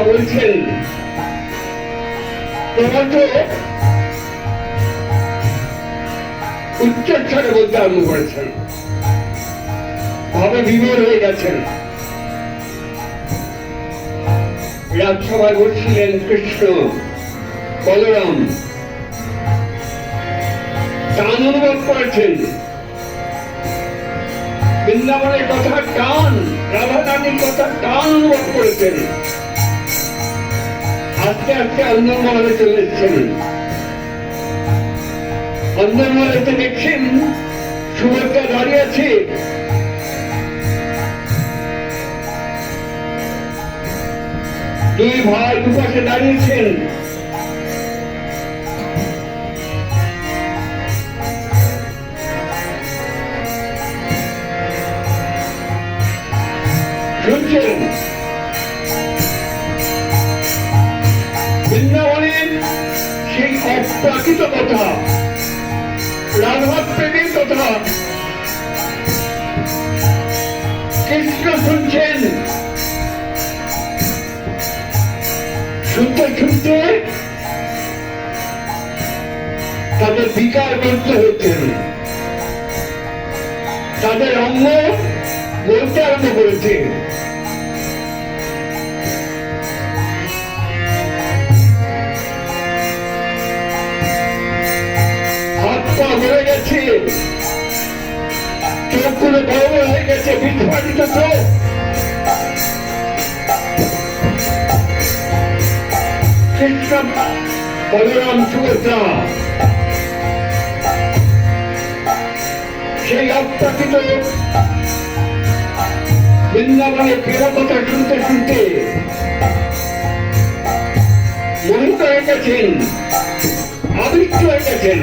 বলছেন প্রভাত উচ্চস্বরে বলতে আরম্ভ করেছেন, ভাবে বিভোর হয়ে গেছেন। রাজসভায় বসছিলেন কৃষ্ণ বলরাম, টান অনুভব করেছেন, বৃন্দাবনের কথা টান, রাধা রানীর কথা টান অনুভব করেছেন। আস্তে আস্তে অন্দরমহলে চলে এসেছেন। অন্দরমহলেতে দেখছেন সুভদ্রা দাঁড়িয়ে আছে। দুই ভাই দুপাশে দাঁড়িয়েছেন। শুনছেন বৃন্দাবনের সেই অপ্রাকৃত কথা, রাধা প্রেমের কথা কৃষ্ণ শুনছেন। শুনতে শুনতে তাদের বিকার গ্রস্ত হচ্ছেন, তাদের অঙ্গ বলতে আরম্ভ করেছে। হাত পা হয়ে গেছে, চোখগুলো বড় বড় হয়ে গেছে, বিস্ফারিত চোখ। কৃষ্ণ বলরাম সুভদ্রা সেই অপ্রাকৃত বৃন্দাবনে ফেরা কথা শুনতে শুনতে মোহিত হয়ে গেছেন, আবিষ্ট হয়ে গেছেন।